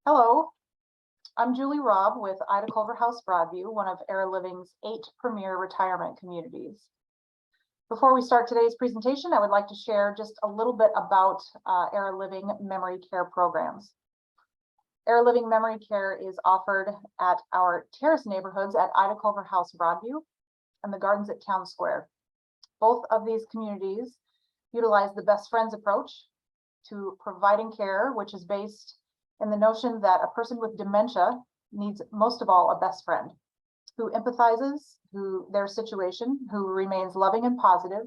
Hello, I'm Julie Robb with Ida Culver House Broadview, one of Era Living's 8 premier retirement communities. Before we start today's presentation, I would like to share just a little bit about Era Living memory care programs. Era Living memory care is offered at our terrace neighborhoods at Ida Culver House Broadview and the gardens at Town Square. Both of these communities utilize the best friends approach to providing care, which is based in the notion that a person with dementia needs most of all a best friend who empathizes with their situation, who remains loving and positive,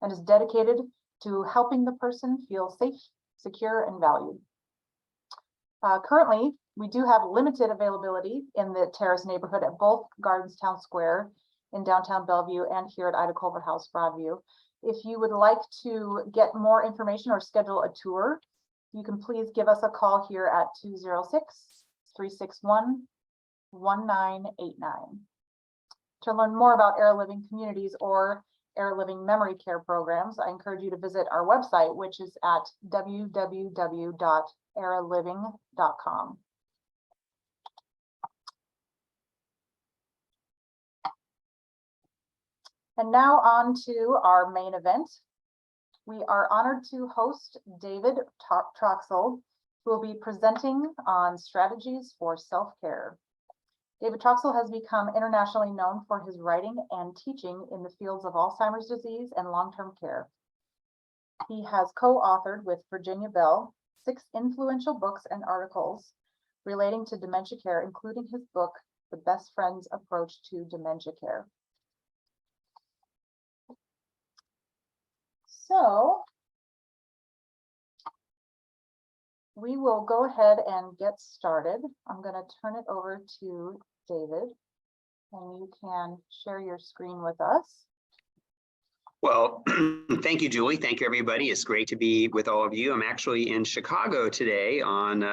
and is dedicated to helping the person feel safe, secure, and valued. Currently, we do have limited availability in the terrace neighborhood at both Gardens Town Square in downtown Bellevue and here at Ida Culver House Broadview. If you would like to get more information or schedule a tour, you can please give us a call here at 206-361-1989. To learn more about Era Living communities or Era Living memory care programs, I encourage you to visit our website, which is at www.eraliving.com. And now on to our main event. We are honored to host David Troxel, who will be presenting on strategies for self-care. David Troxel has become internationally known for his writing and teaching in the fields of Alzheimer's disease and long-term care. He has co-authored with Virginia Bell 6 influential books and articles relating to dementia care, including his book, The Best Friends Approach to Dementia Care. So we will go ahead and get started. I'm going to turn it over to David, and you can share your screen with us. Well, thank you, Julie. Thank you, everybody. It's great to be with all of you. I'm actually in Chicago today on,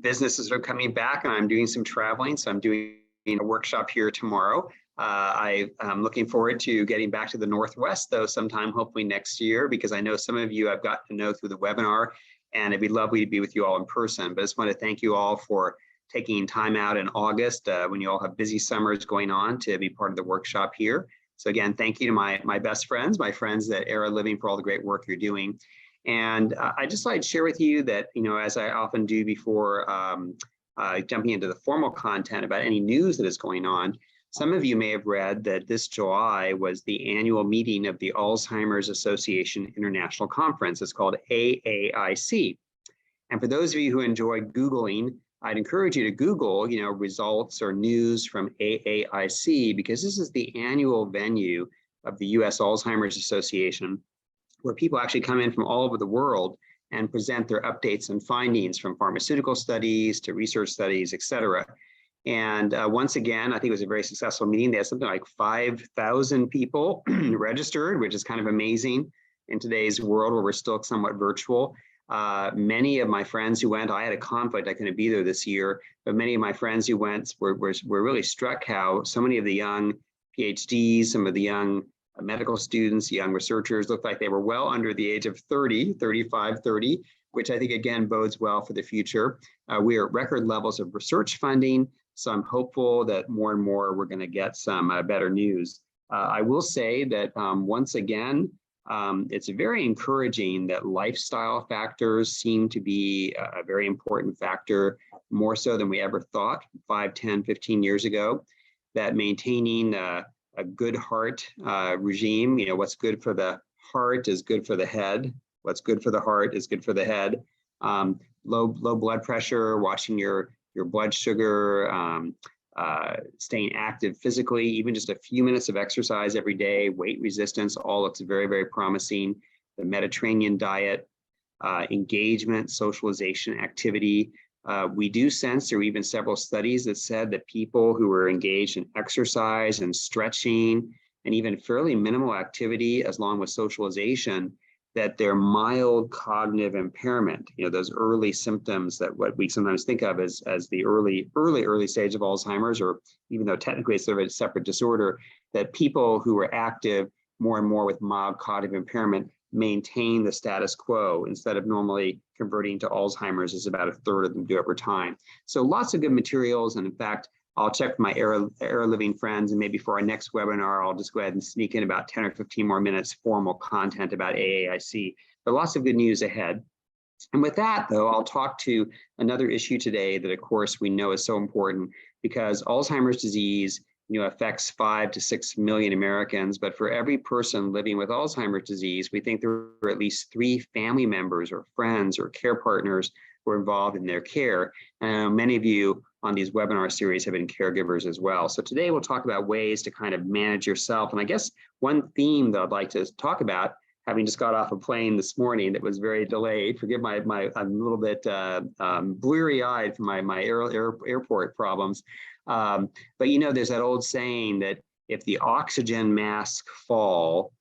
businesses are coming back and I'm doing some traveling. So I'm doing a workshop here tomorrow. I'm looking forward to getting back to the Northwest, though, sometime hopefully next year, because I know some of you I've gotten to know through the webinar, and it'd be lovely to be with you all in person. But I just want to thank you all for taking time out in August when you all have busy summers going on to be part of the workshop here. So again, thank you to my best friends, my friends at Era Living, for all the great work you're doing. And I just thought I'd share with you that, as I often do before jumping into the formal content about any news that is going on, some of you may have read that this July was the annual meeting of the Alzheimer's Association International Conference. It's called AAIC. And for those of you who enjoy Googling, I'd encourage you to Google, results or news from AAIC, because this is the annual venue of the U.S. Alzheimer's Association, where people actually come in from all over the world and present their updates and findings from pharmaceutical studies to research studies, et cetera. And once again, I think it was a very successful meeting. They had something like 5,000 people registered, which is kind of amazing in today's world where we're still somewhat virtual. Many of my friends who went, I had a conflict, I couldn't be there this year, but many of my friends who went were really struck how so many of the young PhDs, some of the young medical students, young researchers looked like they were well under the age of 30, 35, 30, which I think again bodes well for the future. We are at record levels of research funding. So I'm hopeful that more and more we're going to get some better news. I will say that once again, it's very encouraging that lifestyle factors seem to be a very important factor, more so than we ever thought 5, 10, 15 years ago, that maintaining a good heart regime, what's good for the heart is good for the head. What's good for the heart is good for the head. Low blood pressure, watching your blood sugar, staying active physically, even just a few minutes of exercise every day, weight resistance, all looks very, very promising. The Mediterranean diet, engagement, socialization, activity. We do sense there are even several studies that said that people who are engaged in exercise and stretching and even fairly minimal activity, as long with socialization, that their mild cognitive impairment, those early symptoms that what we sometimes think of as the early stage of Alzheimer's, or even though technically it's sort of a separate disorder, that people who are active more and more with mild cognitive impairment maintain the status quo instead of normally converting to Alzheimer's, as about a third of them do over time. So lots of good materials. And in fact, I'll check with my Era Living friends, and maybe for our next webinar, I'll just go ahead and sneak in about 10 or 15 more minutes formal content about AAIC. But lots of good news ahead. And with that, though, I'll talk to another issue today that, of course, we know is so important, because Alzheimer's disease, affects 5 to 6 million Americans. But for every person living with Alzheimer's disease, we think there are at least 3 family members or friends or care partners who are involved in their care. And many of you on these webinar series have been caregivers as well. So today we'll talk about ways to kind of manage yourself. And I guess one theme that I'd like to talk about, having just got off a plane this morning that was very delayed. Forgive I'm a little bit bleary-eyed from my airport problems. But there's that old saying that if the oxygen masks fall,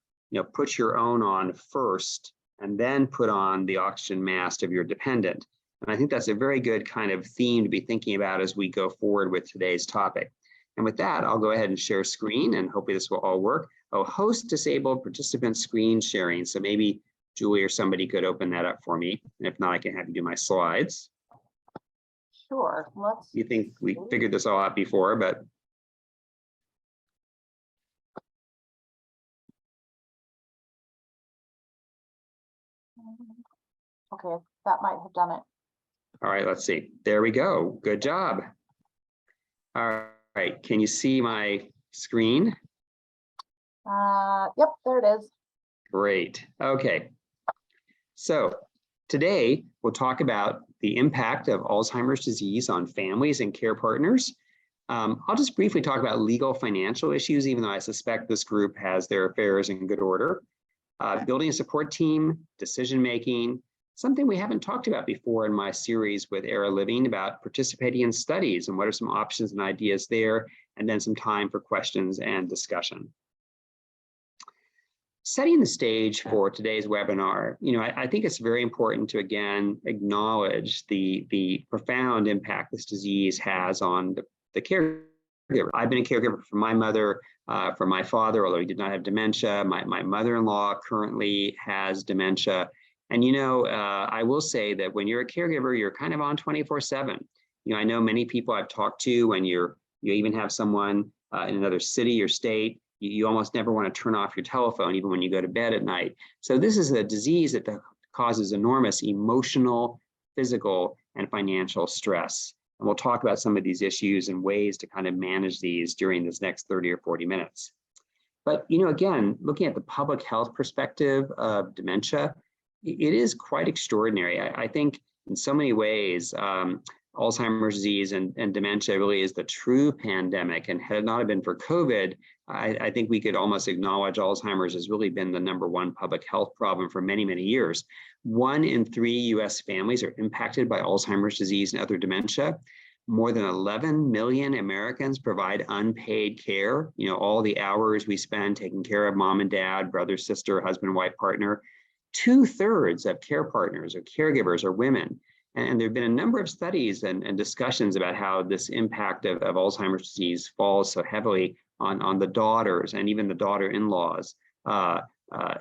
put your own on first and then put on the oxygen mask of your dependent. And I think that's a very good kind of theme to be thinking about as we go forward with today's topic. And with that, I'll go ahead and share screen, and hopefully this will all work. Oh, host disabled participant screen sharing. So maybe Julie or somebody could open that up for me. And if not, I can have you do my slides. Sure. You think we figured this all out before, but. Okay, that might have done it. All right, let's see. There we go. Good job. All right, can you see my screen? Yep, there it is. Great. Okay. So today we'll talk about the impact of Alzheimer's disease on families and care partners. I'll just briefly talk about legal financial issues, even though I suspect this group has their affairs in good order. Building a support team, decision-making, something we haven't talked about before in my series with Era Living about participating in studies and what are some options and ideas there, and then some time for questions and discussion. Setting the stage for today's webinar, I think it's very important to, again, acknowledge the profound impact this disease has on the caregiver. I've been a caregiver for my mother, for my father, although he did not have dementia. My mother-in-law currently has dementia. And, I will say that when you're a caregiver, you're kind of on 24/7. I know many people I've talked to, when you even have someone in another city or state, you almost never want to turn off your telephone, even when you go to bed at night. So this is a disease that causes enormous emotional, physical, and financial stress. And we'll talk about some of these issues and ways to kind of manage these during this next 30 or 40 minutes. But, again, looking at the public health perspective of dementia, it is quite extraordinary. I think in so many ways, Alzheimer's disease and dementia really is the true pandemic. And had it not been for COVID, I think we could almost acknowledge Alzheimer's has really been the #1 public health problem for many, many years. 1 in 3 US families are impacted by Alzheimer's disease and other dementia. More than 11 million Americans provide unpaid care. All the hours we spend taking care of mom and dad, brother, sister, husband, wife, partner. 2/3 of care partners or caregivers are women. And there have been a number of studies and discussions about how this impact of Alzheimer's disease falls so heavily on the daughters and even the daughter-in-laws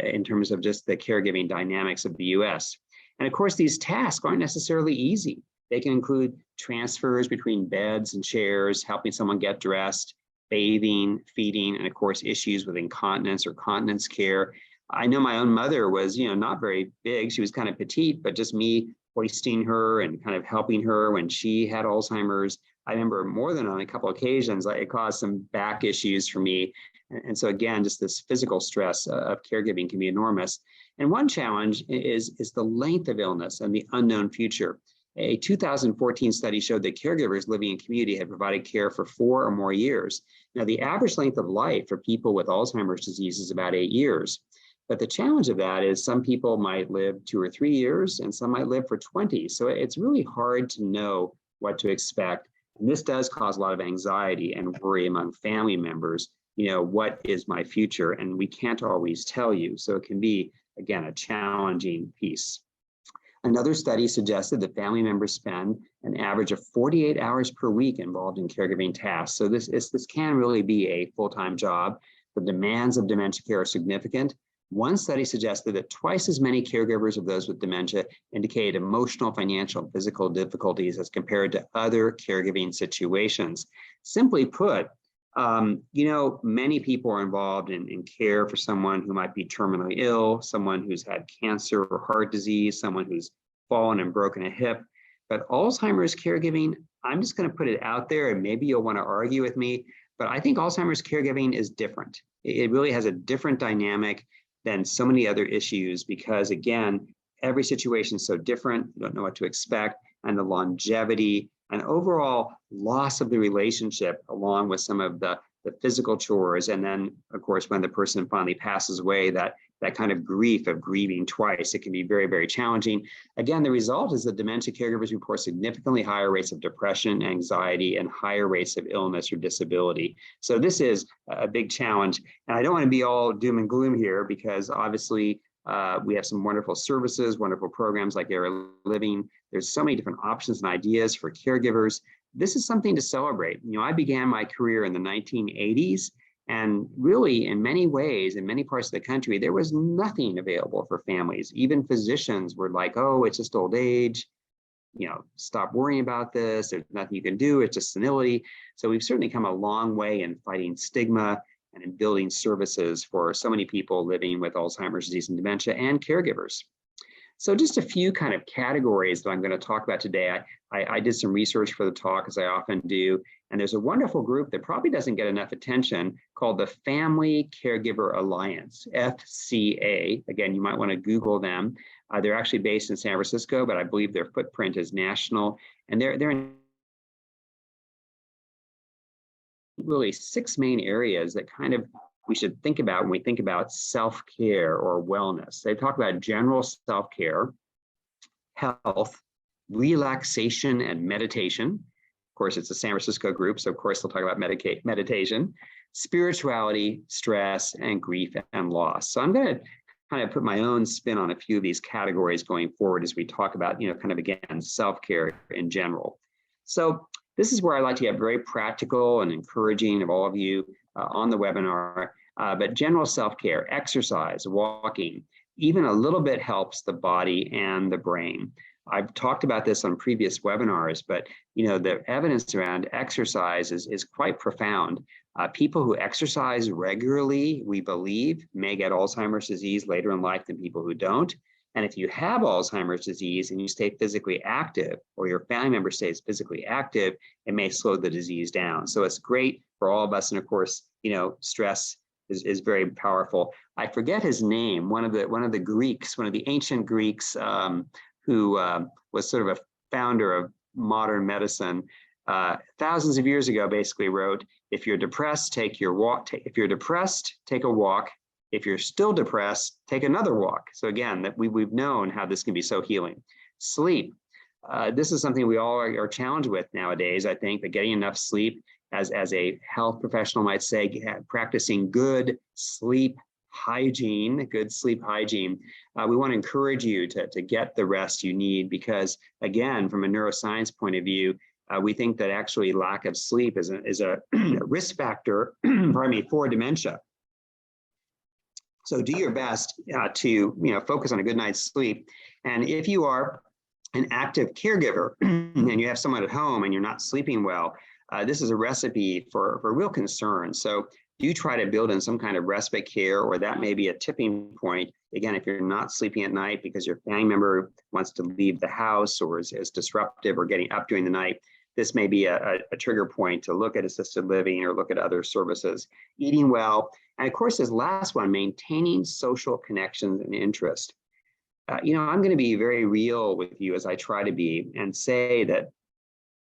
in terms of just the caregiving dynamics of the US. And of course, these tasks aren't necessarily easy. They can include transfers between beds and chairs, helping someone get dressed, bathing, feeding, and of course, issues with incontinence or continence care. I know my own mother was, not very big. She was kind of petite, but just me hoisting her and kind of helping her when she had Alzheimer's. I remember more than on a couple of occasions, it caused some back issues for me. And so again, just this physical stress of caregiving can be enormous. And one challenge is the length of illness and the unknown future. A 2014 study showed that caregivers living in community had provided care for 4 or more years. Now, the average length of life for people with Alzheimer's disease is about 8 years. But the challenge of that is some people might live 2 or 3 years and some might live for 20. So it's really hard to know what to expect. And this does cause a lot of anxiety and worry among family members. What is my future? And we can't always tell you. So it can be, again, a challenging piece. Another study suggested that family members spend an average of 48 hours per week involved in caregiving tasks. So this can really be a full-time job. The demands of dementia care are significant. One study suggested that twice as many caregivers of those with dementia indicated emotional, financial, and physical difficulties as compared to other caregiving situations. Simply put, many people are involved in care for someone who might be terminally ill, someone who's had cancer or heart disease, someone who's fallen and broken a hip. But Alzheimer's caregiving, I'm just going to put it out there, and maybe you'll want to argue with me, but I think Alzheimer's caregiving is different. It really has a different dynamic than so many other issues because, again, every situation is so different. You don't know what to expect, and the longevity and overall loss of the relationship, along with some of the physical chores. And then, of course, when the person finally passes away, that kind of grief of grieving twice, it can be very, very challenging. Again, the result is that dementia caregivers report significantly higher rates of depression, anxiety, and higher rates of illness or disability. So this is a big challenge. And I don't want to be all doom and gloom here because obviously we have some wonderful services, wonderful programs like Era Living. There's so many different options and ideas for caregivers. This is something to celebrate. I began my career in the 1980s. And really, in many ways, in many parts of the country, there was nothing available for families. Even physicians were like, oh, it's just old age. Stop worrying about this. There's nothing you can do. It's just senility. So we've certainly come a long way in fighting stigma and in building services for so many people living with Alzheimer's disease and dementia and caregivers. So just a few kind of categories that I'm going to talk about today. I did some research for the talk, as I often do, and there's a wonderful group that probably doesn't get enough attention called the Family Caregiver Alliance, FCA. Again, you might want to Google them. They're actually based in San Francisco, but I believe their footprint is national, and they're in really 6 main areas that kind of we should think about when we think about self-care or wellness. They talk about general self-care, health, relaxation and meditation. Of course, it's a San Francisco group, so of course they'll talk about meditation, spirituality, stress, and grief and loss. So I'm going to kind of put my own spin on a few of these categories going forward as we talk about, kind of again, self-care in general. So this is where I like to get very practical and encouraging of all of you on the webinar, but general self-care, exercise, walking, even a little bit helps the body and the brain. I've talked about this on previous webinars, but the evidence around exercise is quite profound. People who exercise regularly, we believe, may get Alzheimer's disease later in life than people who don't. And if you have Alzheimer's disease and you stay physically active, or your family member stays physically active, it may slow the disease down. So it's great for all of us. And of course, stress is very powerful. I forget his name. One of the Greeks, one of the ancient Greeks, who was sort of a founder of modern medicine, thousands of years ago, basically wrote, if you're depressed, take your walk. If you're depressed, take a walk. If you're still depressed, take another walk. So again, that we've known how this can be so healing. Sleep. This is something we all are challenged with nowadays, I think, but getting enough sleep, as a health professional might say, practicing good sleep hygiene, good sleep hygiene. We want to encourage you to get the rest you need because, again, from a neuroscience point of view, we think that actually lack of sleep is a risk factor for dementia. So do your best to focus on a good night's sleep. And if you are an active caregiver and you have someone at home and you're not sleeping well, this is a recipe for real concern. So do try to build in some kind of respite care, or that may be a tipping point. Again, if you're not sleeping at night because your family member wants to leave the house or is disruptive or getting up during the night, this may be a trigger point to look at assisted living or look at other services. Eating well, and of course, this last one, maintaining social connections and interest. I'm going to be very real with you as I try to be and say that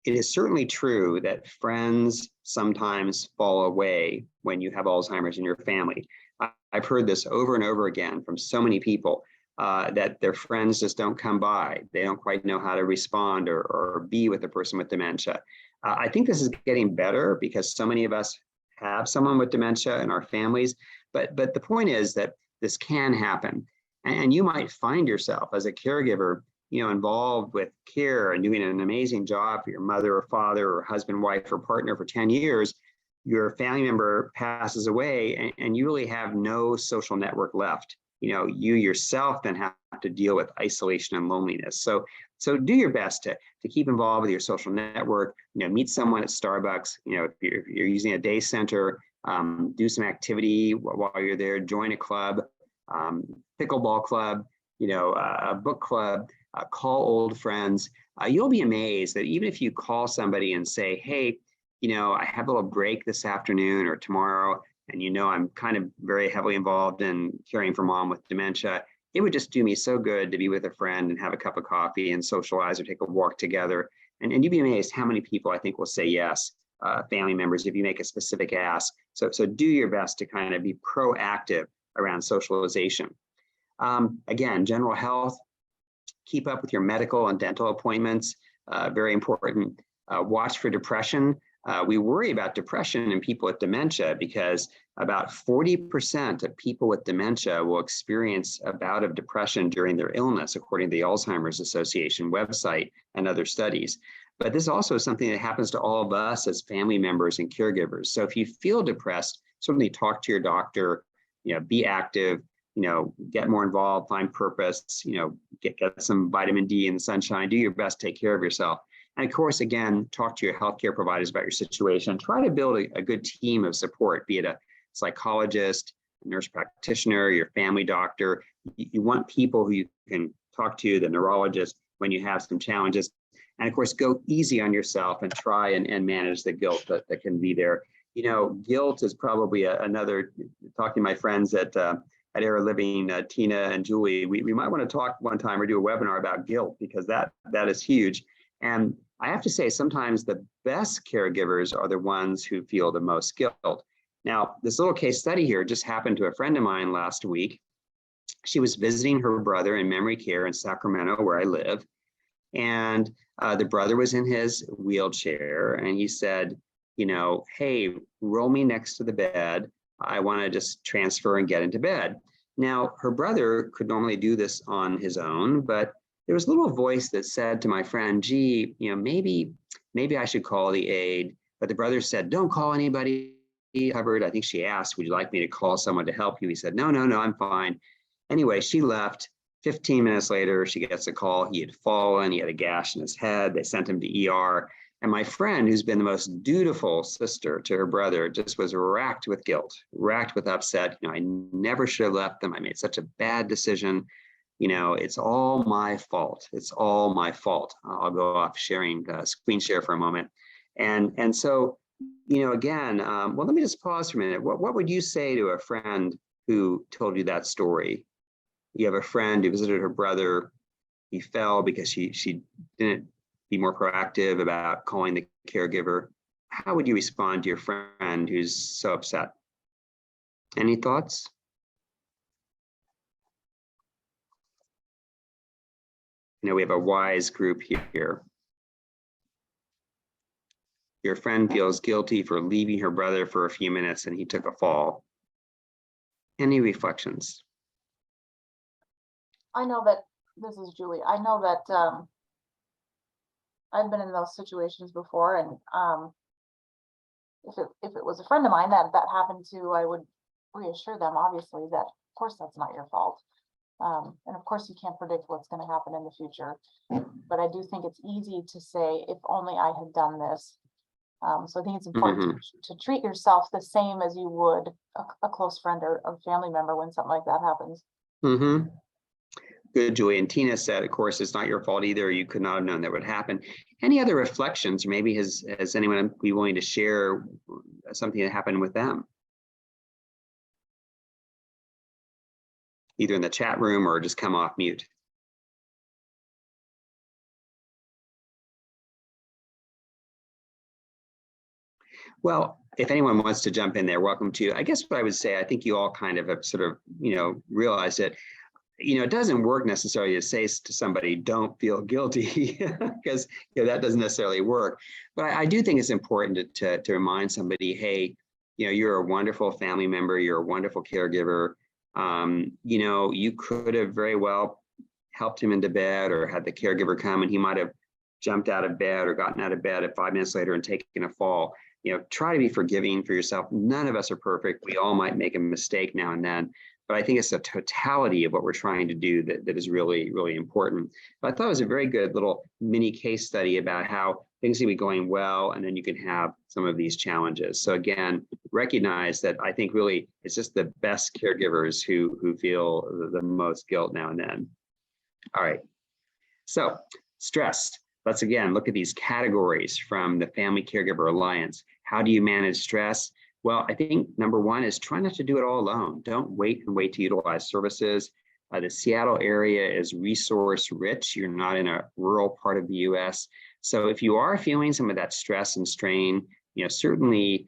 it is certainly true that friends sometimes fall away when you have Alzheimer's in your family. I've heard this over and over again from so many people that their friends just don't come by. They don't quite know how to respond or be with a person with dementia. I think this is getting better because so many of us have someone with dementia in our families. But the point is that this can happen. And you might find yourself as a caregiver involved with care and doing an amazing job for your mother or father or husband, wife, or partner for 10 years, your family member passes away and you really have no social network left. you yourself then have to deal with isolation and loneliness. So do your best to keep involved with your social network, meet someone at Starbucks, if you're using a day center, do some activity while you're there, join a club, pickleball club, a book club, call old friends. You'll be amazed that even if you call somebody and say, hey, I have a little break this afternoon or tomorrow, and I'm kind of very heavily involved in caring for mom with dementia, it would just do me so good to be with a friend and have a cup of coffee and socialize or take a walk together. And you'd be amazed how many people I think will say yes, family members, if you make a specific ask. So do your best to kind of be proactive around socialization. Again, general health, keep up with your medical and dental appointments, very important. Watch for depression. We worry about depression in people with dementia because about 40% of people with dementia will experience a bout of depression during their illness, according to the Alzheimer's Association website and other studies. But this also is something that happens to all of us as family members and caregivers. So if you feel depressed, certainly talk to your doctor, be active, get more involved, find purpose, get some vitamin D in the sunshine, do your best, take care of yourself. And of course, again, talk to your healthcare providers about your situation. Try to build a good team of support, be it a psychologist, a nurse practitioner, your family doctor. You want people who you can talk to, the neurologist, when you have some challenges. And of course, go easy on yourself and try and manage the guilt that can be there. Guilt is probably another, talking to my friends at Era Living, Tina and Julie, we might want to talk one time or do a webinar about guilt, because that is huge. And I have to say, sometimes the best caregivers are the ones who feel the most guilt. Now, this little case study here just happened to a friend of mine last week. She was visiting her brother in memory care in Sacramento, where I live. And the brother was in his wheelchair, and he said, hey, roll me next to the bed. I want to just transfer and get into bed. Now, her brother could normally do this on his own, but there was a little voice that said to my friend, gee, maybe I should call the aide. But the brother said, don't call anybody. I think she asked, would you like me to call someone to help you? He said, no, I'm fine. Anyway, she left. 15 minutes later, she gets a call. He had fallen. He had a gash in his head. They sent him to ER. And my friend, who's been the most dutiful sister to her brother, just was racked with guilt, racked with upset. I never should have left them. I made such a bad decision. It's all my fault. It's all my fault. I'll go off sharing screen share for a moment. And so, again, well, let me just pause for a minute. What would you say to a friend who told you that story? You have a friend who visited her brother. He fell because she didn't be more proactive about calling the caregiver. How would you respond to your friend who's so upset? Any thoughts? We have a wise group here. Your friend feels guilty for leaving her brother for a few minutes and he took a fall. Any reflections? I know that, this is Julie, I know that I've been in those situations before, and if it was a friend of mine that happened to, I would reassure them, obviously, that of course that's not your fault. And of course you can't predict what's going to happen in the future, but I do think it's easy to say, if only I had done this. So I think it's important to treat yourself the same as you would a close friend or a family member when something like that happens. Good, Julie. And Tina said, of course, it's not your fault either. You could not have known that would happen. Any other reflections, or maybe has anyone be willing to share something that happened with them? Either in the chat room or just come off mute. Well, if anyone wants to jump in there, welcome to. I guess what I would say, I think you all kind of have sort of, realized it. It doesn't work necessarily to say to somebody, don't feel guilty, because that doesn't necessarily work. But I do think it's important to remind somebody, hey, you're a wonderful family member, you're a wonderful caregiver. You could have very well helped him into bed or had the caregiver come and he might have jumped out of bed or gotten out of bed at 5 minutes later and taken a fall. Try to be forgiving for yourself. None of us are perfect. We all might make a mistake now and then. but I think it's the totality of what we're trying to do that is really, really important. But I thought it was a very good little mini case study about how things can be going well, and then you can have some of these challenges. So again, recognize that I think really it's just the best caregivers who feel the most guilt now and then. All right, so stress. Let's again look at these categories from the Family Caregiver Alliance. How do you manage stress? Well, I think number one is try not to do it all alone. Don't wait to utilize services. The Seattle area is resource rich. You're not in a rural part of the US. So if you are feeling some of that stress and strain, certainly,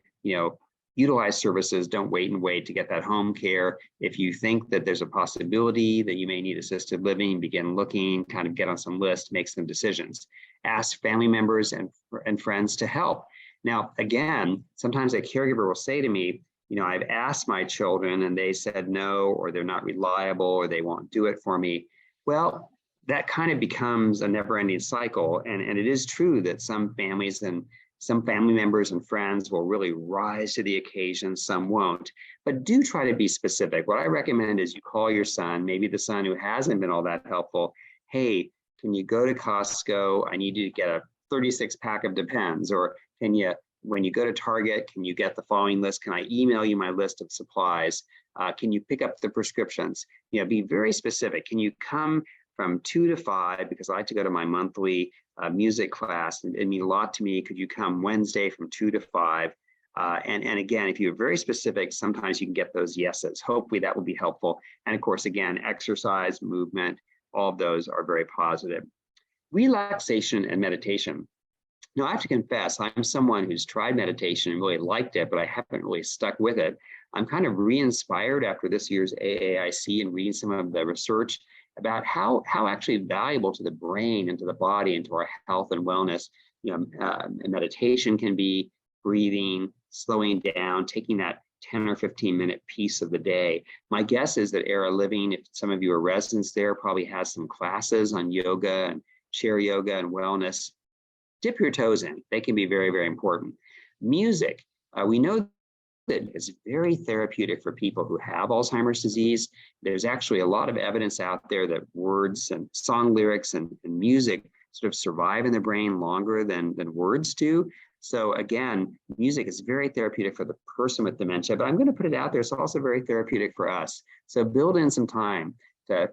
utilize services. Don't wait to get that home care. If you think that there's a possibility that you may need assisted living, begin looking, kind of get on some list, make some decisions. Ask family members and friends to help. Now, again, sometimes a caregiver will say to me, I've asked my children and they said no, or they're not reliable, or they won't do it for me. Well, that kind of becomes a never-ending cycle. And it is true that some families and some family members and friends will really rise to the occasion, some won't. But do try to be specific. What I recommend is you call your son, maybe the son who hasn't been all that helpful. Hey, can you go to Costco? I need you to get a 36 pack of Depends. Or can you, when you go to Target, can you get the following list? Can I email you my list of supplies? Can you pick up the prescriptions? Be very specific. Can you come from 2 to 5, because I like to go to my monthly music class, and it means a lot to me. Could you come Wednesday from 2 to 5? And again, if you're very specific, sometimes you can get those yeses. Hopefully that will be helpful. And of course, again, exercise, movement, all of those are very positive. Relaxation and meditation. Now, I have to confess, I'm someone who's tried meditation and really liked it, but I haven't really stuck with it. I'm kind of re-inspired after this year's AAIC and reading some of the research about how actually valuable to the brain and to the body and to our health and wellness, meditation can be. Breathing, slowing down, taking that 10 or 15 minute piece of the day. My guess is that Era Living, if some of you are residents there, probably has some classes on yoga and chair yoga and wellness. Dip your toes in. They can be very, very important. Music. We know that it's very therapeutic for people who have Alzheimer's disease. There's actually a lot of evidence out there that words and song lyrics and music sort of survive in the brain longer than words do. So again, music is very therapeutic for the person with dementia, but I'm going to put it out there. It's also very therapeutic for us. So build in some time to,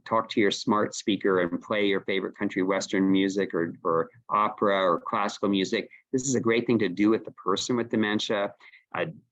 talk to your smart speaker and play your favorite country western music or opera or classical music. This is a great thing to do with the person with dementia.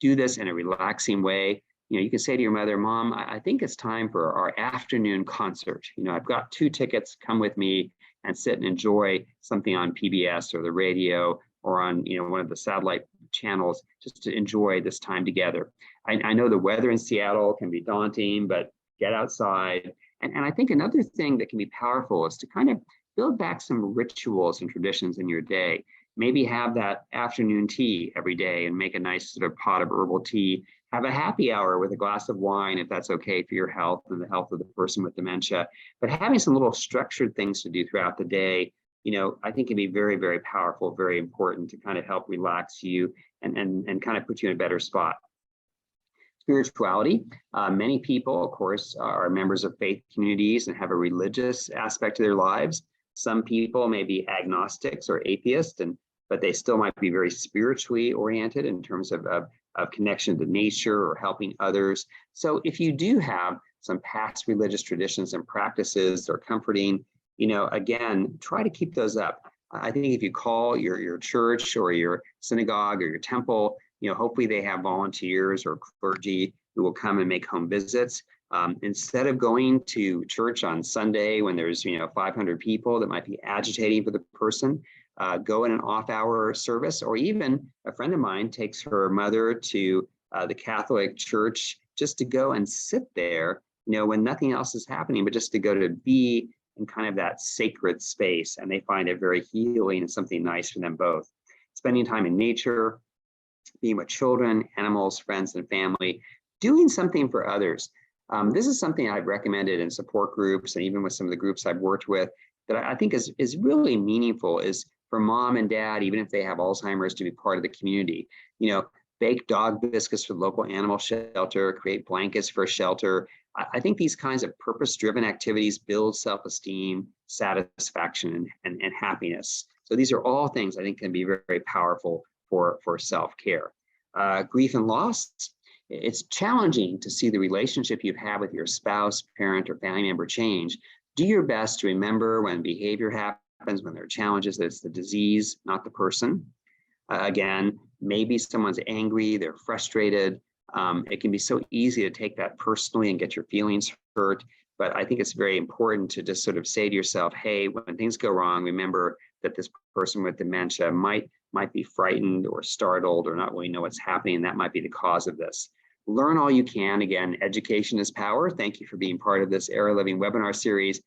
Do this in a relaxing way. You can say to your mother, Mom, I think it's time for our afternoon concert. I've got 2 tickets, come with me and sit and enjoy something on PBS or the radio or on one of the satellite channels, just to enjoy this time together. I know the weather in Seattle can be daunting, but get outside. And I think another thing that can be powerful is to kind of build back some rituals and traditions in your day. Maybe have that afternoon tea every day and make a nice sort of pot of herbal tea. Have a happy hour with a glass of wine, if that's okay for your health and the health of the person with dementia. But having some little structured things to do throughout the day, I think can be very, very powerful, very important to kind of help relax you and kind of put you in a better spot. Spirituality. Many people, of course, are members of faith communities and have a religious aspect to their lives. Some people may be agnostics or atheists, but they still might be very spiritually oriented in terms of connection to nature or helping others. So if you do have some past religious traditions and practices that are comforting, again, try to keep those up. I think if you call your church or your synagogue or your temple, hopefully they have volunteers or clergy who will come and make home visits. Instead of going to church on Sunday when there's 500 people that might be agitating for the person, go in an off-hour service. Or even a friend of mine takes her mother to the Catholic Church just to go and sit there, when nothing else is happening, but just to go to be in kind of that sacred space. And they find it very healing and something nice for them both. Spending time in nature, being with children, animals, friends, and family, doing something for others. This is something I've recommended in support groups and even with some of the groups I've worked with that I think is really meaningful, is for mom and dad, even if they have Alzheimer's, to be part of the community. bake dog biscuits for the local animal shelter, create blankets for a shelter. I think these kinds of purpose-driven activities build self-esteem, satisfaction, and happiness. So these are all things I think can be very, very powerful for self-care. Grief and loss. It's challenging to see the relationship you've had with your spouse, parent, or family member change. Do your best to remember when behavior happens, when there are challenges, that it's the disease, not the person. Again, maybe someone's angry, they're frustrated. It can be so easy to take that personally and get your feelings hurt. But I think it's very important to just sort of say to yourself, hey, when things go wrong, remember that this person with dementia might be frightened or startled or not really know what's happening. And that might be the cause of this. Learn all you can. Again, education is power. Thank you for being part of this Era Living webinar series.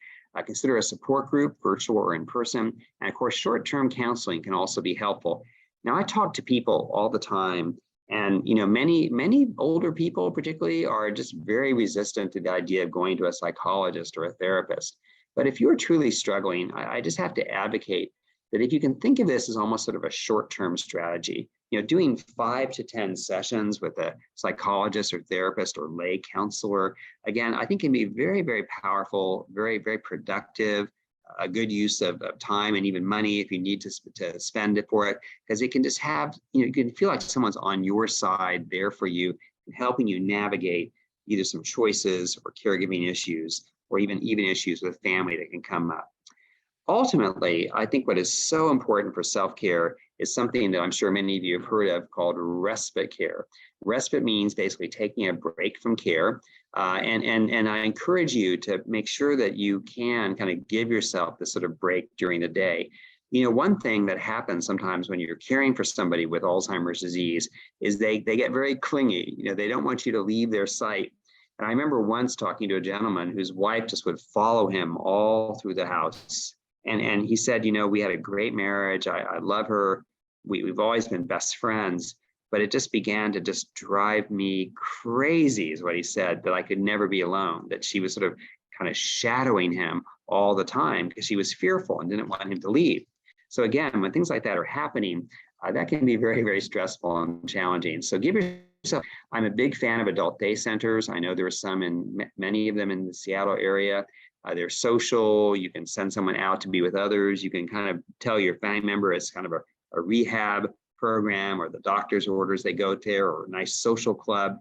Consider a support group, virtual or in person. And of course, short-term counseling can also be helpful. Now, I talk to people all the time, and many older people particularly are just very resistant to the idea of going to a psychologist or a therapist. But if you're truly struggling, I just have to advocate that if you can think of this as almost sort of a short-term strategy, doing 5 to 10 sessions with a psychologist or therapist or lay counselor, again, I think can be very, very powerful, very, very productive, a good use of time and even money if you need to spend it for it, because it can just have, you can feel like someone's on your side there for you and helping you navigate either some choices or caregiving issues or even issues with family that can come up. Ultimately, I think what is so important for self-care is something that I'm sure many of you have heard of called respite care. Respite means basically taking a break from care. And I encourage you to make sure that you can kind of give yourself this sort of break during the day. One thing that happens sometimes when you're caring for somebody with Alzheimer's disease is they get very clingy. They don't want you to leave their sight. And I remember once talking to a gentleman whose wife just would follow him all through the house. And he said, we had a great marriage. I love her. We've always been best friends, but it just began to just drive me crazy, is what he said, that I could never be alone, that she was sort of kind of shadowing him all the time because she was fearful and didn't want him to leave. So again, when things like that are happening, that can be very, very stressful and challenging. So give yourself, I'm a big fan of adult day centers. I know there are some many of them in the Seattle area. They're social. You can send someone out to be with others. You can kind of tell your family member it's kind of a rehab program or the doctor's orders they go there or a nice social club.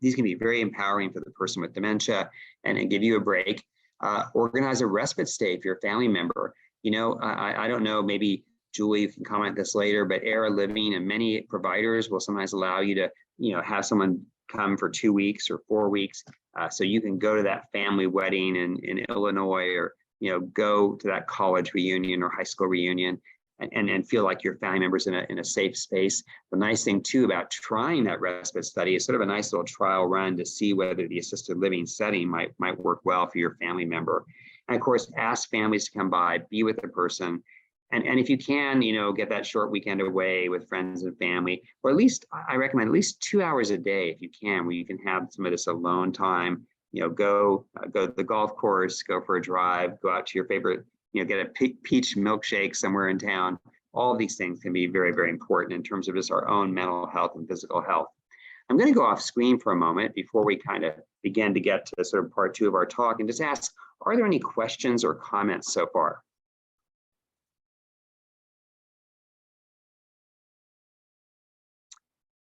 These can be very empowering for the person with dementia and give you a break. Organize a respite stay if you're a family member. I don't know, maybe Julie, you can comment this later, but Era Living and many providers will sometimes allow you to, have someone come for 2 weeks or 4 weeks. So you can go to that family wedding in Illinois or, go to that college reunion or high school reunion and feel like your family members in a safe space. The nice thing too about trying that respite study is sort of a nice little trial run to see whether the assisted living setting might work well for your family member. And of course, ask families to come by, be with the person. And if you can, get that short weekend away with friends and family, or at least I recommend at least 2 hours a day if you can, where you can have some of this alone time, go to the golf course, go for a drive, go out to your favorite, get a peach milkshake somewhere in town. All of these things can be very, very important in terms of just our own mental health and physical health. I'm going to go off screen for a moment before we kind of begin to get to sort of part 2 of our talk and just ask, are there any questions or comments so far?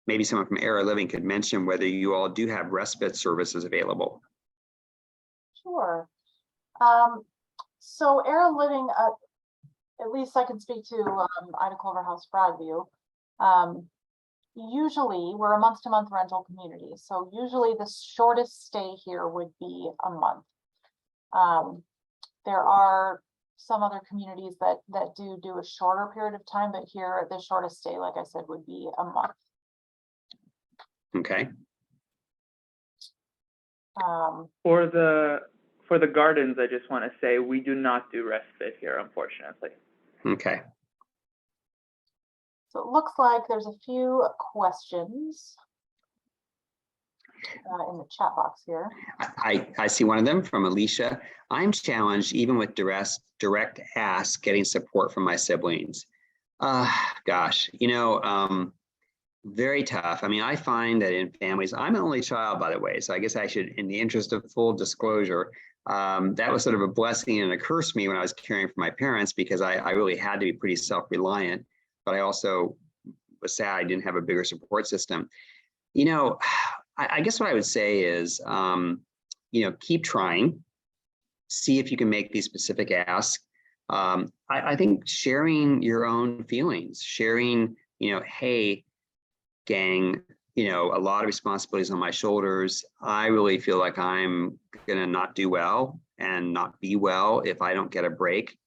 Maybe someone from Era Living could mention whether you all do have respite services available. Sure. So Era Living, at least I can speak to Ida Culver House Broadview. Usually we're a month-to-month rental community. So usually the shortest stay here would be a month. There are some other communities that do a shorter period of time, but here the shortest stay, like I said, would be a month. Okay. For the gardens, I just want to say we do not do respite here, unfortunately. Okay. So it looks like there's a few questions in the chat box here. I see one of them from Alicia. I'm challenged even with direct ask getting support from my siblings. Gosh, Very tough. I mean, I find that in families, I'm an only child, by the way, so I guess I should, in the interest of full disclosure, that was sort of a blessing and a curse me when I was caring for my parents, because I really had to be pretty self-reliant, but I also was sad I didn't have a bigger support system. You know, I guess what I would say is, you know, keep trying, see if you can make these specific asks. I think sharing your own feelings, sharing, you know, hey, gang, you know, a lot of responsibilities on my shoulders. I really feel like I'm gonna not do well and not be well if I don't get a break.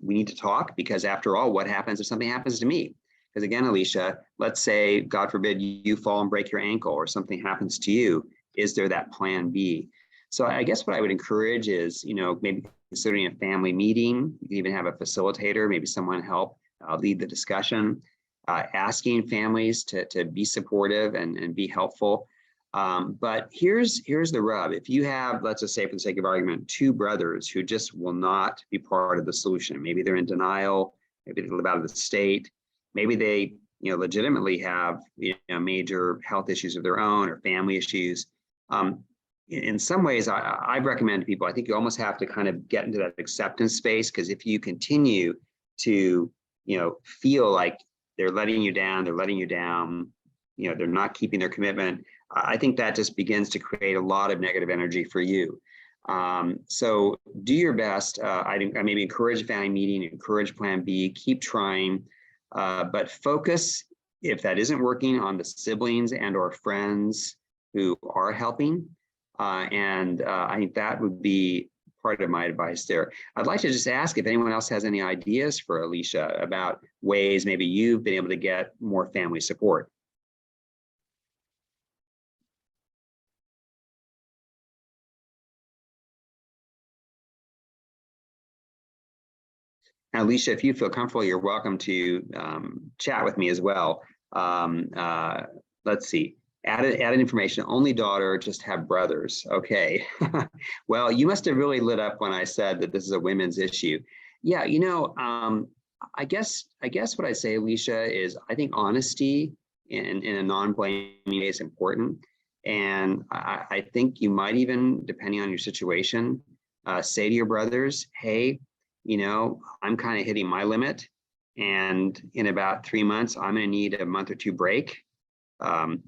We need to talk, because after all, what happens if something happens to me? Because again, Alicia, let's say, God forbid, you fall and break your ankle or something happens to you. Is there that plan B? So I guess what I would encourage is, you know, maybe considering a family meeting. You can even have a facilitator, maybe someone help lead the discussion. Asking families to be supportive and be helpful. But here's the rub. If you have, let's just say for the sake of argument, two brothers who just will not be part of the solution, maybe they're in denial, maybe they live out of the state, maybe they, you know, legitimately have, you know, major health issues of their own or family issues. In some ways, I recommend to people, I think you almost have to kind of get into that acceptance space, because if you continue to, you know, feel like they're letting you down, you know, they're not keeping their commitment, I think that just begins to create a lot of negative energy for you. So do your best. I maybe encourage a family meeting, encourage plan B, keep trying, but focus, if that isn't working, on the siblings and or friends who are helping. I think that would be part of my advice there. I'd like to just ask if anyone else has any ideas for Alicia about ways maybe you've been able to get more family support. And Alicia, if you feel comfortable, you're welcome to chat with me as well. Let's see. Added information, only daughter, just have brothers. Okay. Well, you must have really lit up when I said that this is a women's issue. Yeah, you know, I guess what I say, Alicia, is I think honesty in a non-blaming way is important. And I think you might even, depending on your situation, say to your brothers, hey, you know, I'm kind of hitting my limit. And in about 3 months, I'm going to need a month or two break.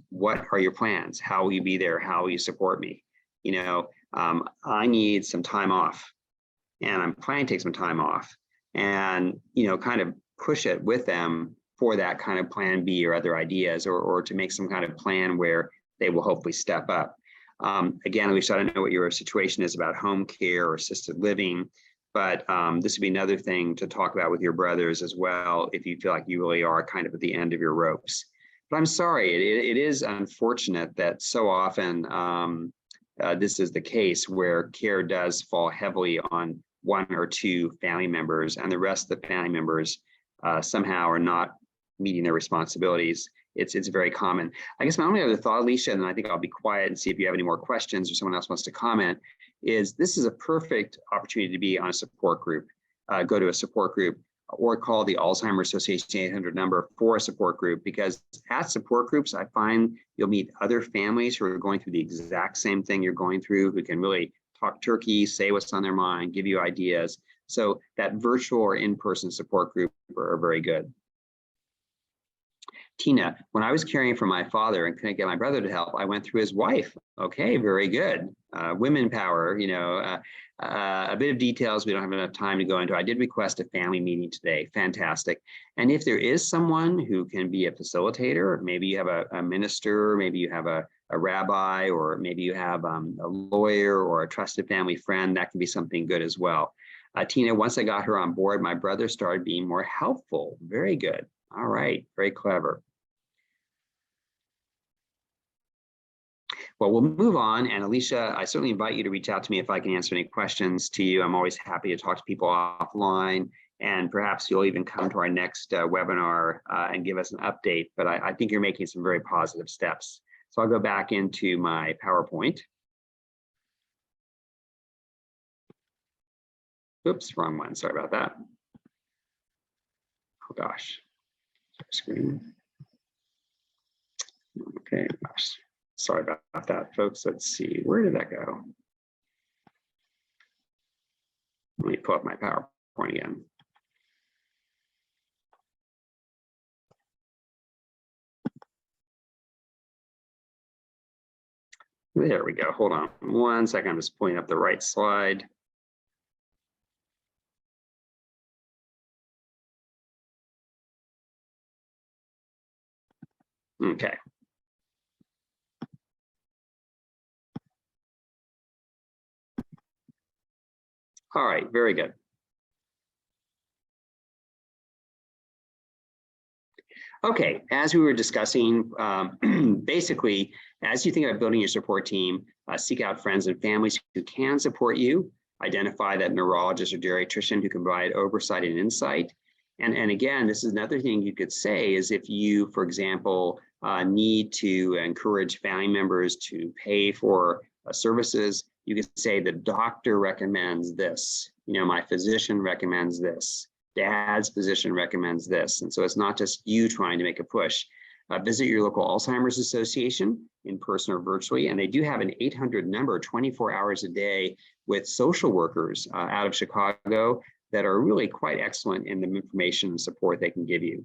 What are your plans? How will you be there? How will you support me? You know, I need some time off, and I'm planning to take some time off, and, you know, kind of push it with them for that kind of plan B or other ideas, or to make some kind of plan where they will hopefully step up. Again, Alicia, I don't know what your situation is about home care or assisted living, but this would be another thing to talk about with your brothers as well, if you feel like you really are kind of at the end of your ropes. But I'm sorry, it is unfortunate that so often this is the case, where care does fall heavily on one or two family members, and the rest of the family members somehow are not meeting their responsibilities. It's very common. I guess my only other thought, Alicia, and then I think I'll be quiet and see if you have any more questions or someone else wants to comment, is this is a perfect opportunity to be on a support group. Go to a support group, or call the Alzheimer Association 800 number for a support group, because at support groups, I find you'll meet other families who are going through the exact same thing you're going through, who can really talk turkey, say what's on their mind, give you ideas. So that virtual or in-person support group are very good. Tina, when I was caring for my father and couldn't get my brother to help, I went through his wife. Okay, very good. Women power, you know, a bit of details we don't have enough time to go into. I did request a family meeting today. Fantastic. And if there is someone who can be a facilitator, maybe you have a minister, maybe you have a rabbi, or maybe you have a lawyer or a trusted family friend, that can be something good as well. Tina, once I got her on board, my brother started being more helpful. Very good. All right, very clever. Well, we'll move on. And Alicia, I certainly invite you to reach out to me if I can answer any questions to you. I'm always happy to talk to people offline, and perhaps you'll even come to our next webinar and give us an update. But I think you're making some very positive steps. So I'll go back into my PowerPoint. Oops, wrong one. Sorry about that. Oh gosh. Screen. Okay, sorry about that, folks. Let's see, where did that go? Let me pull up my PowerPoint again. There we go. Hold on 1 second. I'm just pulling up the right slide. Okay. All right, very good. Okay, as we were discussing, basically, as you think about building your support team, seek out friends and families who can support you, identify that neurologist or geriatrician who can provide oversight and insight. And again, this is another thing you could say is if you, for example, need to encourage family members to pay for services, you could say the doctor recommends this, my physician recommends this. Dad's physician recommends this. And so it's not just you trying to make a push. Visit your local Alzheimer's Association in person or virtually. And they do have an 800 number 24 hours a day with social workers out of Chicago that are really quite excellent in the information and support they can give you.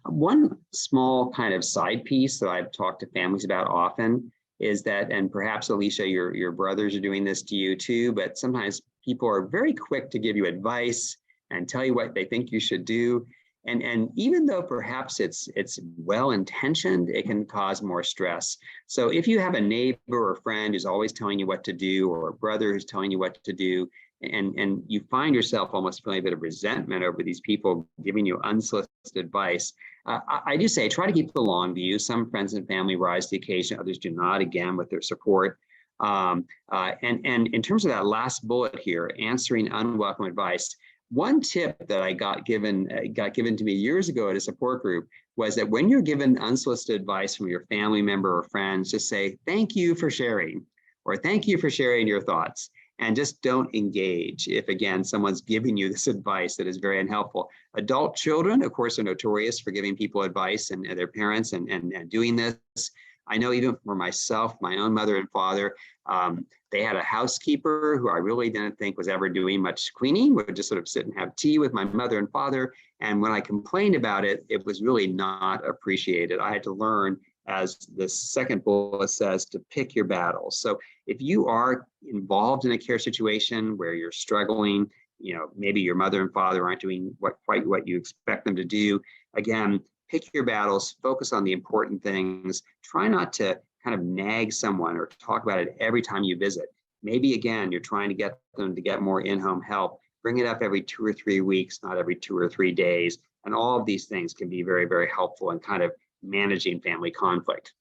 One small kind of side piece that I've talked to families about often is that, and perhaps Alicia, your brothers are doing this to you too, but sometimes people are very quick to give you advice and tell you what they think you should do. And even though perhaps it's well-intentioned, it can cause more stress. So if you have a neighbor or friend who's always telling you what to do, or a brother who's telling you what to do, and you find yourself almost feeling a bit of resentment over these people giving you unsolicited advice, I do say try to keep the long view. Some friends and family rise to the occasion, others do not, again, with their support. And in terms of that last bullet here, answering unwelcome advice, one tip that I got given to me years ago at a support group was that when you're given unsolicited advice from your family member or friends, just say, thank you for sharing, or thank you for sharing your thoughts, and just don't engage if, again, someone's giving you this advice that is very unhelpful. Adult children, of course, are notorious for giving people advice and their parents and doing this. I know even for myself, my own mother and father, they had a housekeeper who I really didn't think was ever doing much cleaning, would just sort of sit and have tea with my mother and father. And when I complained about it, it was really not appreciated. I had to learn, as the second bullet says, to pick your battles. So if you are involved in a care situation where you're struggling, maybe your mother and father aren't doing quite what you expect them to do, again, pick your battles, focus on the important things, try not to kind of nag someone or talk about it every time you visit. Maybe, again, you're trying to get them to get more in-home help. Bring it up every 2 or 3 weeks, not every 2 or 3 days. And all of these things can be very, very helpful in kind of managing family conflict.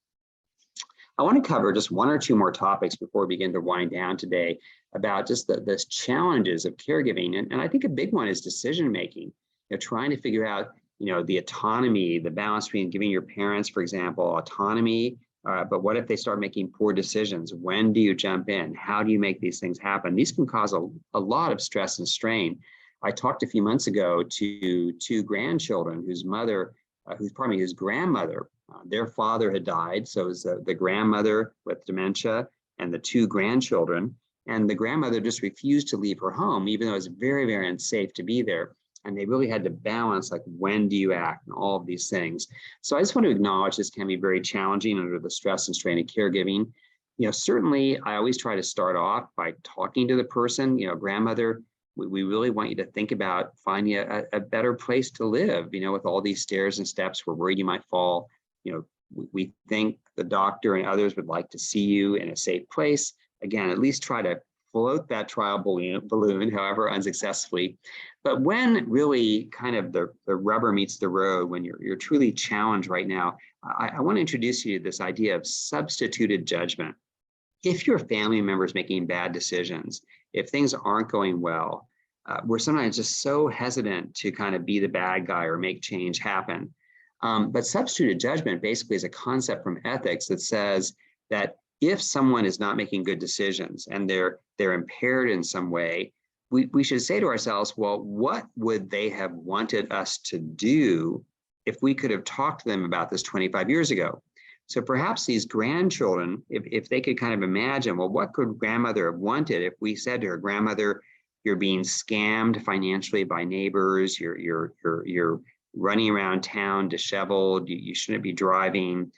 I want to cover just 1 or 2 more topics before we begin to wind down today about just the challenges of caregiving. And I think a big one is decision-making. Trying to figure out the autonomy, the balance between giving your parents, for example, autonomy, but what if they start making poor decisions? When do you jump in? How do you make these things happen? These can cause a lot of stress and strain. I talked a few months ago to 2 grandchildren whose grandmother, their father had died. So it was the grandmother with dementia and the 2 grandchildren. And the grandmother just refused to leave her home, even though it was very, very unsafe to be there. And they really had to balance, like, when do you act and all of these things. So I just want to acknowledge this can be very challenging under the stress and strain of caregiving. Certainly I always try to start off by talking to the person, grandmother, we really want you to think about finding a better place to live, with all these stairs and steps. We're worried you might fall. We think the doctor and others would like to see you in a safe place. Again, at least try to float that trial balloon, however unsuccessfully. But when really kind of the rubber meets the road, when you're truly challenged right now, I want to introduce you to this idea of substituted judgment. If your family member is making bad decisions, if things aren't going well, we're sometimes just so hesitant to kind of be the bad guy or make change happen. But substituted judgment basically is a concept from ethics that says that if someone is not making good decisions and they're impaired in some way, we should say to ourselves, well, what would they have wanted us to do if we could have talked to them about this 25 years ago? So perhaps these grandchildren, if they could kind of imagine, well, what could grandmother have wanted if we said to her, grandmother, you're being scammed financially by neighbors, you're running around town disheveled, you shouldn't be driving,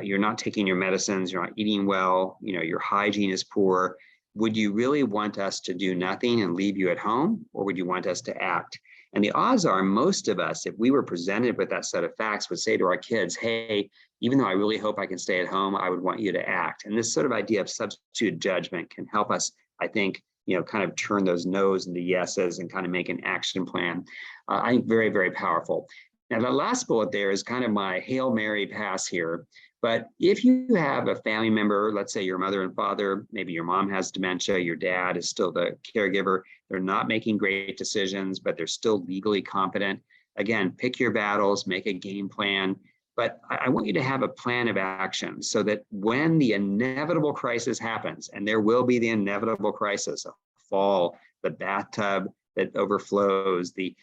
you're not taking your medicines, you're not eating well, your hygiene is poor. Would you really want us to do nothing and leave you at home, or would you want us to act? And the odds are most of us, if we were presented with that set of facts, would say to our kids, hey, even though I really hope I can stay at home, I would want you to act. And this sort of idea of substitute judgment can help us, I think, kind of turn those no's into yeses and kind of make an action plan. I think very, very powerful. Now, the last bullet there is kind of my Hail Mary pass here. But if you have a family member, let's say your mother and father, maybe your mom has dementia, your dad is still the caregiver, they're not making great decisions, but they're still legally competent. Again, pick your battles, make a game plan. But I want you to have a plan of action so that when the inevitable crisis happens, and there will be the inevitable crisis, a fall, the bathtub that overflows, the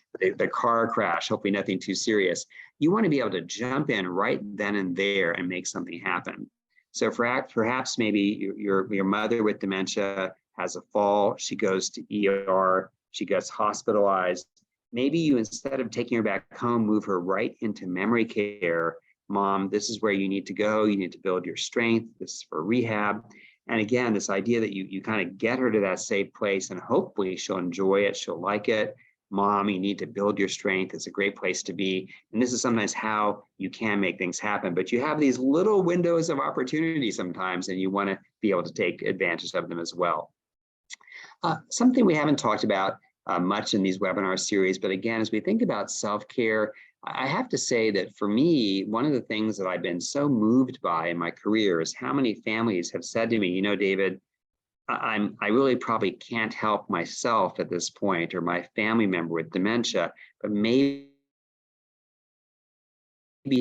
car crash, hopefully nothing too serious, you want to be able to jump in right then and there and make something happen. So perhaps maybe your mother with dementia has a fall, she goes to ER, she gets hospitalized. Maybe you, instead of taking her back home, move her right into memory care. Mom, this is where you need to go. You need to build your strength. This is for rehab. And again, this idea that you kind of get her to that safe place and hopefully she'll enjoy it, she'll like it. Mom, you need to build your strength. It's a great place to be. And this is sometimes how you can make things happen. But you have these little windows of opportunity sometimes, and you want to be able to take advantage of them as well. Something we haven't talked about much in these webinar series, but again, as we think about self-care, I have to say that for me, one of the things that I've been so moved by in my career is how many families have said to me, David, I really probably can't help myself at this point, or my family member with dementia, but maybe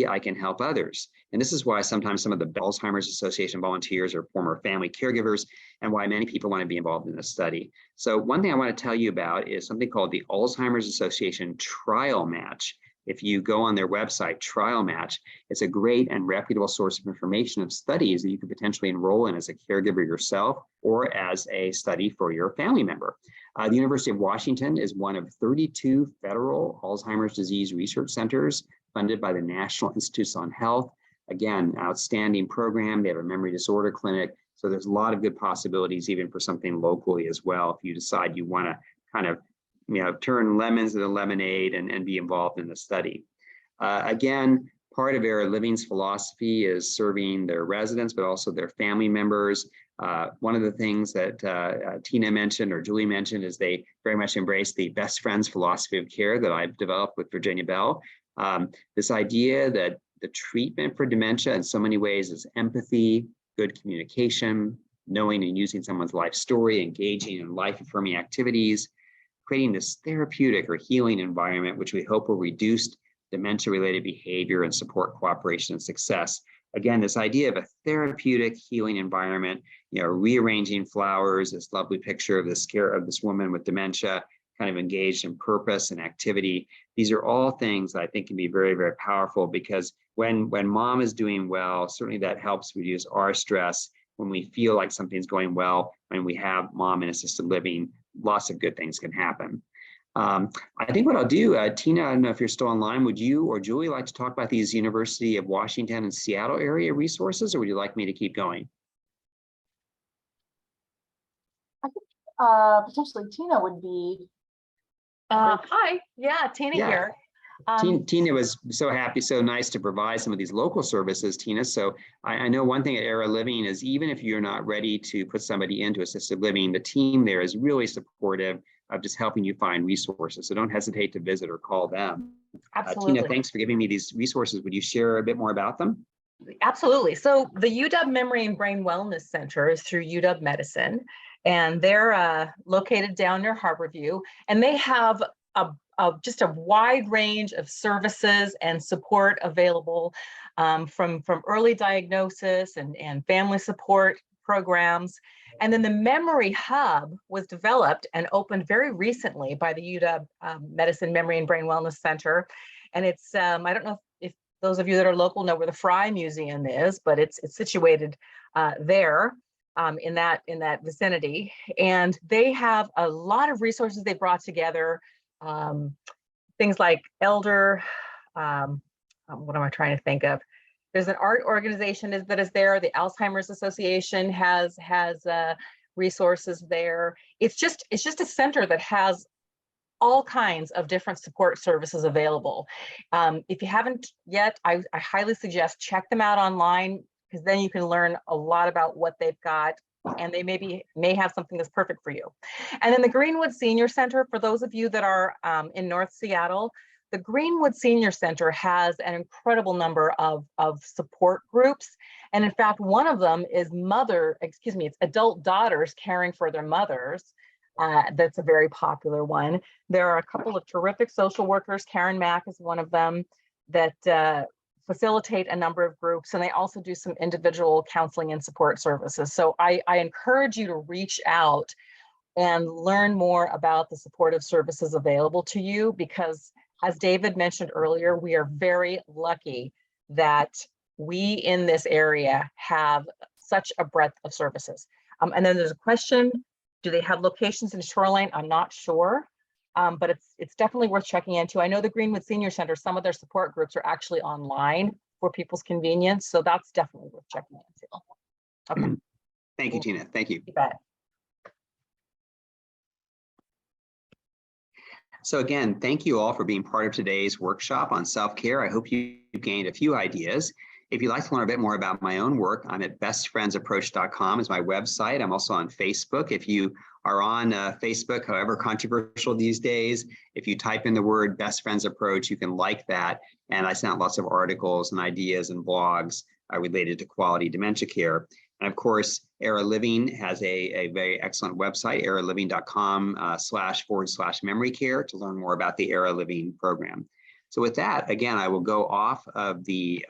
I can help others. And this is why sometimes some of the Alzheimer's Association volunteers are former family caregivers, and why many people want to be involved in this study. So one thing I want to tell you about is something called the Alzheimer's Association Trial Match. If you go on their website, Trial Match, it's a great and reputable source of information of studies that you could potentially enroll in as a caregiver yourself or as a study for your family member. The University of Washington is one of 32 federal Alzheimer's disease research centers funded by the National Institutes on Health. Again, outstanding program. They have a memory disorder clinic. So there's a lot of good possibilities even for something locally as well, if you decide you want to kind of turn lemons into lemonade and be involved in the study. Again, part of Era Living's philosophy is serving their residents, but also their family members. One of the things that Tina mentioned or Julie mentioned is they very much embrace the best friends philosophy of care that I've developed with Virginia Bell. This idea that the treatment for dementia in so many ways is empathy, good communication, knowing and using someone's life story, engaging in life-affirming activities, creating this therapeutic or healing environment, which we hope will reduce dementia-related behavior and support cooperation and success. Again, this idea of a therapeutic healing environment, rearranging flowers, this lovely picture of this woman with dementia, kind of engaged in purpose and activity. These are all things that I think can be very, very powerful, because when mom is doing well, certainly that helps reduce our stress. When we feel like something's going well, when we have mom in assisted living, lots of good things can happen. I think what I'll do, Tina, I don't know if you're still online, would you or Julie like to talk about these University of Washington and Seattle area resources, or would you like me to keep going? I think potentially Tina would be. Hi, yeah, Tina here. Tina was so happy, so nice to provide some of these local services, Tina. So I know one thing at Era Living is even if you're not ready to put somebody into assisted living, the team there is really supportive of just helping you find resources. So don't hesitate to visit or call them. Absolutely. Tina, thanks for giving me these resources. Would you share a bit more about them? Absolutely. So the UW Memory and Brain Wellness Center is through UW Medicine, and they're located down near Harborview, and they have just a wide range of services and support available, from early diagnosis and family support programs. And then the Memory Hub was developed and opened very recently by the UW Medicine Memory and Brain Wellness Center. And it's, I don't know if those of you that are local know where the Fry Museum is, but it's situated there in that vicinity. And they have a lot of resources they brought together, things like elder, what am I trying to think of? There's an art organization that is there. The Alzheimer's Association has resources there. It's just a center that has all kinds of different support services available. If you haven't yet, I highly suggest check them out online, because then you can learn a lot about what they've got, and they may have something that's perfect for you. And then the Greenwood Senior Center, for those of you that are in North Seattle, the Greenwood Senior Center has an incredible number of support groups. And in fact, one of them is it's adult daughters caring for their mothers. That's a very popular one. There are a couple of terrific social workers. Karen Mack is one of them that facilitate a number of groups, and they also do some individual counseling and support services. So I encourage you to reach out and learn more about the supportive services available to you, because as David mentioned earlier, we are very lucky that we in this area have such a breadth of services. And then there's a question, do they have locations in Shoreline? I'm not sure, but it's definitely worth checking into. I know the Greenwood Senior Center, some of their support groups are actually online for people's convenience. So that's definitely worth checking into. Okay. Thank you, Tina. Thank you. You bet. So again, thank you all for being part of today's workshop on self-care. I hope you gained a few ideas. If you'd like to learn a bit more about my own work, I'm at bestfriendsapproach.com is my website. I'm also on Facebook. If you are on Facebook, however controversial these days, if you type in the word Best Friends Approach, you can like that. And I sent out lots of articles and ideas and blogs related to quality dementia care. And of course, Era Living has a very excellent website, eraliving.com//memory care to learn more about the Era Living program. So with that, again, I will go off of the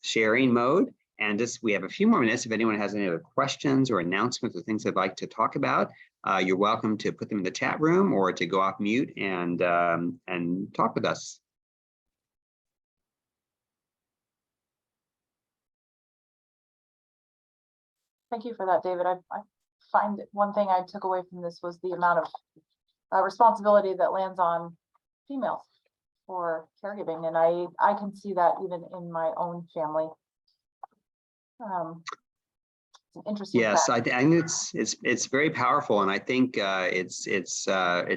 sharing mode, and we have a few more minutes. If anyone has any other questions or announcements or things they'd like to talk about, you're welcome to put them in the chat room or to go off mute and talk with us. Thank you for that, David. I find one thing I took away from this was the amount of responsibility that lands on females for caregiving, and I can see that even in my own family. It's an interesting. Yes, I think it's very powerful, and I think it's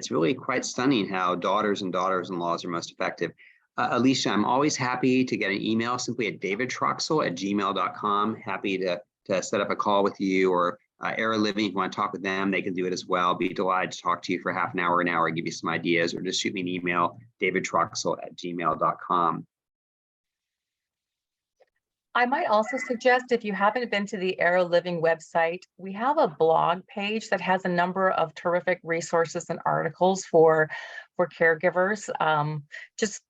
really quite stunning how daughters and daughters-in-laws are most effective. Alicia, I'm always happy to get an email simply at davidtroxel@gmail.com. Happy to set up a call with you, or Era Living, if you want to talk with them, they can do it as well. Be delighted to talk to you for half an hour, give you some ideas, or just shoot me an email, davidtroxel@gmail.com. I might also suggest, if you haven't been to the Era Living website, we have a blog page that has a number of terrific resources and articles for caregivers. Just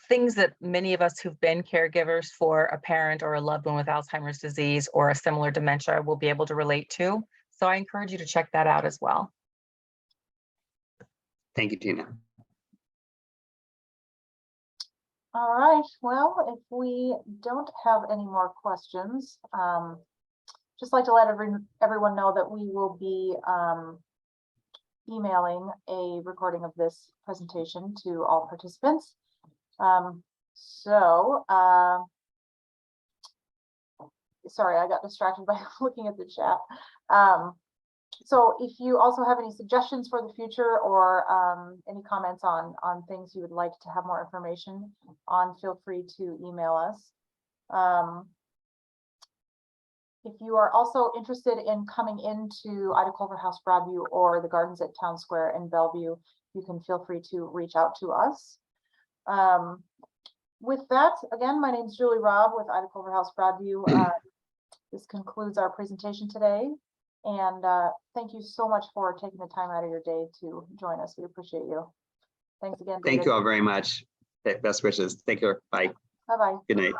things that many of us who've been caregivers for a parent or a loved one with Alzheimer's disease or a similar dementia will be able to relate to. So I encourage you to check that out as well. Thank you, Tina. All right, well, if we don't have any more questions, just like to let everyone know that we will be emailing a recording of this presentation to all participants. Sorry, I got distracted by looking at the chat. So if you also have any suggestions for the future, or any comments on things you would like to have more information on, feel free to email us. If you are also interested in coming into Ida Culver House Broadview or the Gardens at Town Square in Bellevue, you can feel free to reach out to us. With that, again, my name is Julie Robb with Ida Culver House Broadview. This concludes our presentation today. And thank you so much for taking the time out of your day to join us. We appreciate you. Thanks again, David. Thank you all very much. Best wishes. Take care. Bye. Bye-bye. Good night.